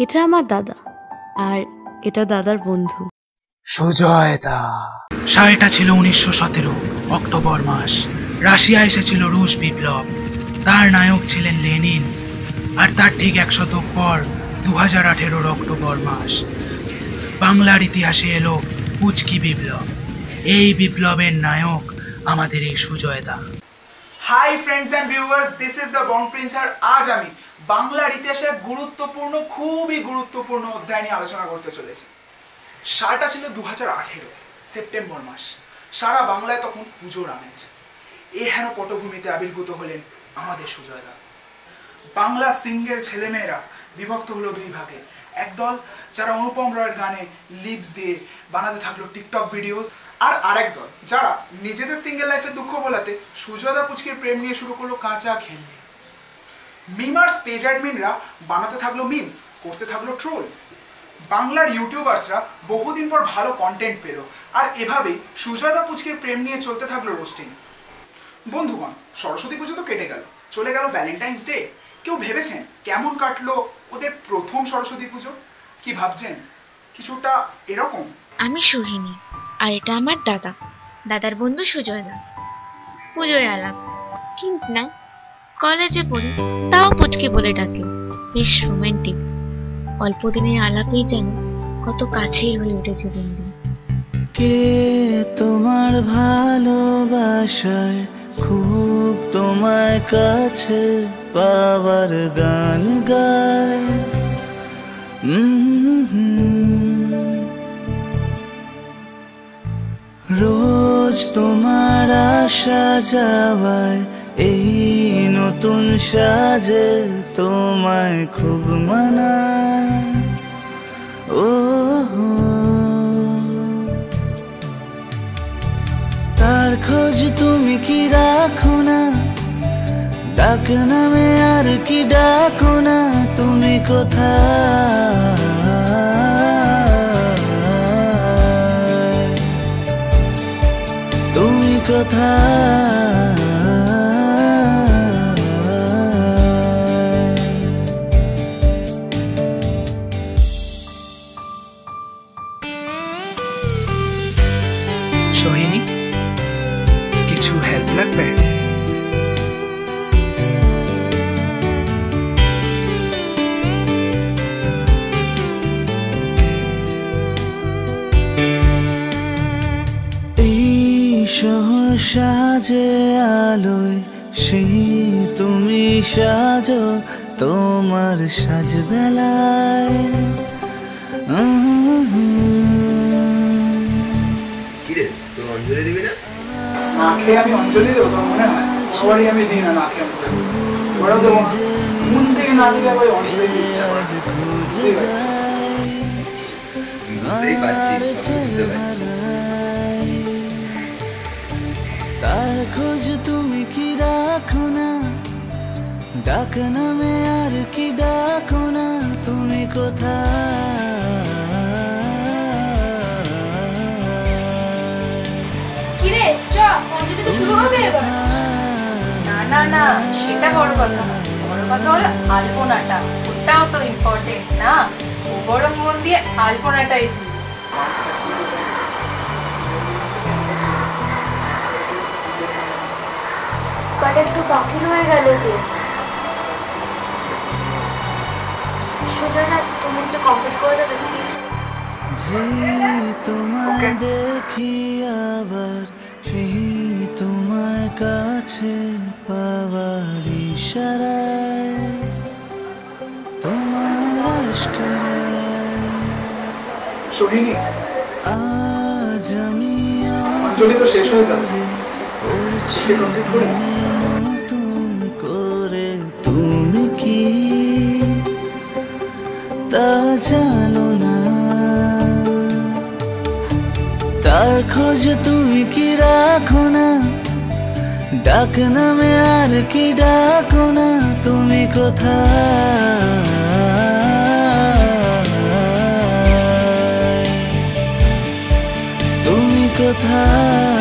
এটা আমার দাদা, আর এটা দাদার বন্ধু সুজয় দা। সালটা ছিল 1917 অক্টোবর মাস। রাশিয়া এসেছিল রুশ বিপ্লব। তার নায়ক ছিলেন লেনিন। আর তার ঠিক 1 শতক পর 2018 অক্টোবর মাস বাংলার ইতিহাসে এলো পুচকি বিপ্লব। এই বিপ্লবের নায়ক আমাদের এই সুজয় দা। Hi friends and viewers, this is the bong prince. আর আজ আমি বাংলার ইতিহাসের খুবই গুরুত্বপূর্ণ অধ্যায় নিয়ে আলোচনা করতে চলেছি। সালটা ছিল 2018 সেপ্টেম্বর মাস। সারা বাংলায় তখন পুজোর আমেজ। এ হেন পটভূমিতে আবির্ভূত হলেন আমাদের সুজয় দা। বাংলা সিঙ্গেল ছেলেমেয়েরা বিভক্ত হলো দুই ভাগে। একদল যারা অনুপম রয়ের গানে লিপস দিয়ে বানাতে থাকলো টিকটক ভিডিওস, আর আরেক দল যারা নিজেদের সিঙ্গেল লাইফে দুঃখ বলাতে সুজয় দা পুচকির প্রেম নিয়ে শুরু করলো কাঁচা খেলনি। মিমার্স পেজ অ্যাডমিনরা বানাতে থাকলো মিমস, করতে থাকলো ট্রোল। বাংলার ইউটিউবার্সরা বহুদিন পর ভালো কন্টেন্ট পেল, আর এভাবেই সুজয় দা পুচকির প্রেম নিয়ে চলতে থাকলো রোস্টিং। বন্ধুগণ, সরস্বতী পুজো তো কেটে গেল, চলে গেল ভ্যালেন্টাইন্স ডে। কেউ ভেবেছেন কেমন কাটলো ওদের প্রথম সরস্বতী পুজো? কি ভাবছেন? কিছুটা এরকম। আমি সোহিনী, আর এটা আমার দাদা, দাদার বন্ধু সুজয় দা। পুজোয় আলাপ, কিন্তু না, কলেজে পড়ি, তাও পুচকে বলে ডাকে। বেশ রোমান্টিক। অল্প দিনের আলাপেই যেন কত কাছের হয়ে উঠেছে দিন দিন। কে তোমার ভালোবাসায় খুব তোমায় কাছে পাওয়ার গান গায়। রোজ তোমার আসা যাওয়ায় এই নতুন সাজে তোমায় খুব মানায়। ও তার খোঁজ তুমি কি রাখো না, ডাক নামে আর কি ডাকো না, তুমি কোথায়, তুমি কোথায়। সোহিনী, কিছু হেল্প লাগবে? শহর সাজে আলোয় সেই তুমি সাজো তোমার সাজবেলায়। কিরে, তোর অঞ্জলি দিবি না? না খেয়ে আমি অঞ্জলি দেবো? তোর মনে হয় সবারই আমি দিই না, না খেয়ে অঞ্জলি ওরা দেবো না। মন থেকে না দিলে ভাই অঞ্জলি দিতে ইচ্ছা করে। বুঝতেই পারছি, বুঝতে পারছি। তার খোঁজ তুমি কি রাখো না, ডাক নামে আর কি ডাকো না, তুমি কোথায়। কিরে চ, অঞ্জলি তো শুরু হবে এবার। না না না, সেটা বড় কথা না। বড় কথা হলো আলপনাটা, ওটাও তো ইম্পর্টেন্ট না? ও বরং মন দিয়ে আলপনাটাই দিই। বাট একটু বাকি রয়ে গেল যে। সুজয় না, তুমি একটু কমপ্লিট করে দেবে প্লিজ। যে তোমায় দেখি আবার সেই তোমায় কাছে পাওয়ার ইশারায় তোমার আশকারায়। সোহিনী, আজ আমি অঞ্জলি তো শেষ হয়ে যাবে। নতুন করে তুমি কি তা জানো না, তার খোঁজ তুমি কি রাখো না, ডাক নামে আর কি ডাকো না, তুমি কোথায়, তুমি কোথায়।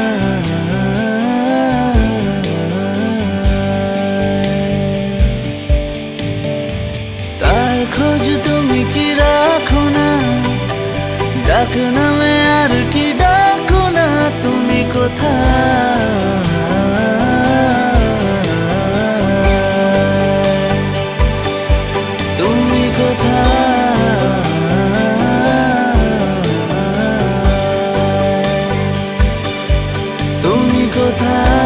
তার খোঁজ তুমি কি ডাক নামে আর কি ডাকো না, তুমি কোথায়, তুমি কোথায়, তুমি কোথায়,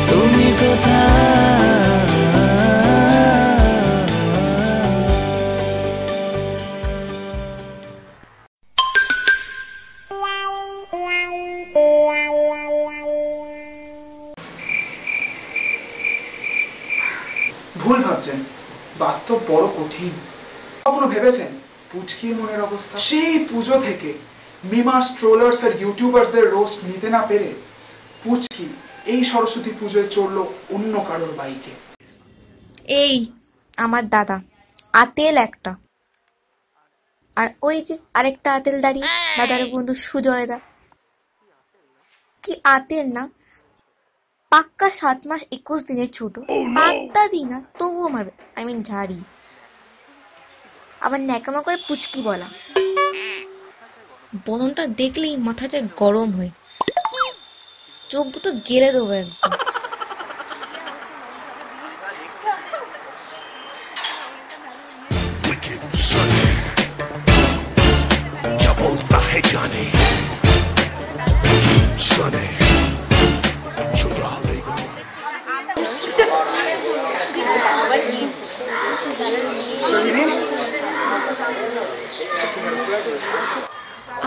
তুমি কোথায়। ভুল ভাবছেন, বাস্তব বড় কঠিন। কখনো ভেবেছেন পুচকির মনের অবস্থা? সেই পুজো থেকে মিমার্স, ট্রোলার্স আর ইউটিউবার্সদের রোস্ট নিতে না পেরে পুচকি এই সরস্বতী পুজোয় চড়লো অন্য কারোর বাইকে। এই আমার দাদা, আতেল একটা, আর ওই যে আরেকটা আতেল দাঁড়িয়ে, দাদার বন্ধু সুজয়দা। কি আতেল না, পাক্কা 7 মাস 21 দিনের ছোট, পাত্তা দিই না তবুও মারবে, ঝাড়ি। আবার ন্যাকামা করে পুচকি বলা, বদনটা দেখলেই মাথা যায় গরম হয়ে, চোখ দুটো গেলে দেবো একদম।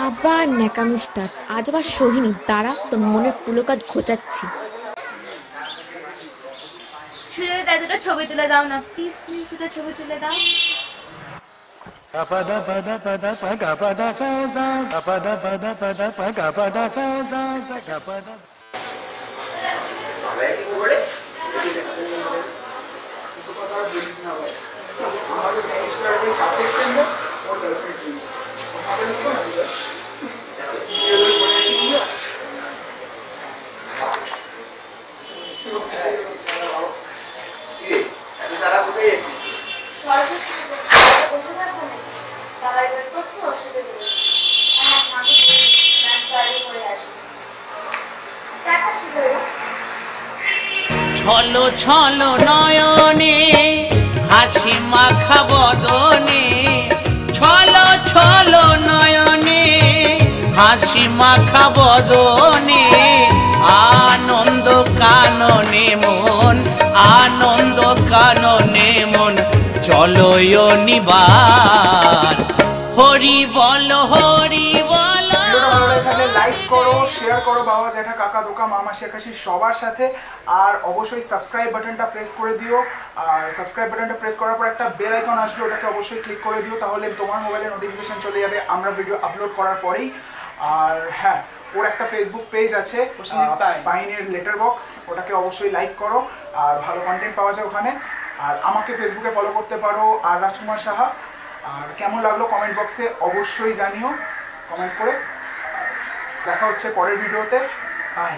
আবার ন্যাকামি স্টার্ট, আজ আবার সোহিনী, দাঁড়া তোর মনের পুলকাজ ঘোচাচ্ছি। সুজয়দা দুটো ছবি তুলে দাও না প্লিজ, প্লিজ দুটো ছবি তুলে দাও। ছলো ছলো নয়নে হাসি মাখা বদনে, ছলো ছলো নয়নে হাসি মাখা বদনে, আনন্দ কাননে মন, আনন্দ কাননে মন, চলো নিবার, হরি বল হরি বল। লাইক করো, শেয়ার করো বাবা, জ্যাঠা, কাকা, দোকা, মামা, শেখাশি সবার সাথে। আর অবশ্যই সাবস্ক্রাইব বাটনটা প্রেস করে দিও। আর সাবস্ক্রাইব বাটনটা প্রেস করার পর একটা বেল আইকন আসবে, ওটাকে অবশ্যই ক্লিক করে দিও, তাহলে তোমার মোবাইলে নোটিফিকেশন চলে যাবে আমরা ভিডিও আপলোড করার পরেই। আর হ্যাঁ, ওর একটা ফেসবুক পেজ আছে পাইনের লেটার বক্স, ওটাকে অবশ্যই লাইক করো, আর ভালো কন্টেন্ট পাওয়া যায় ওখানে। আর আমাকে ফেসবুকে ফলো করতে পারো, আর রাজকুমার সাহা। আর কেমন লাগলো কমেন্ট বক্সে অবশ্যই জানিও কমেন্ট করে। দেখা হচ্ছে পরের ভিডিওতে, বাই।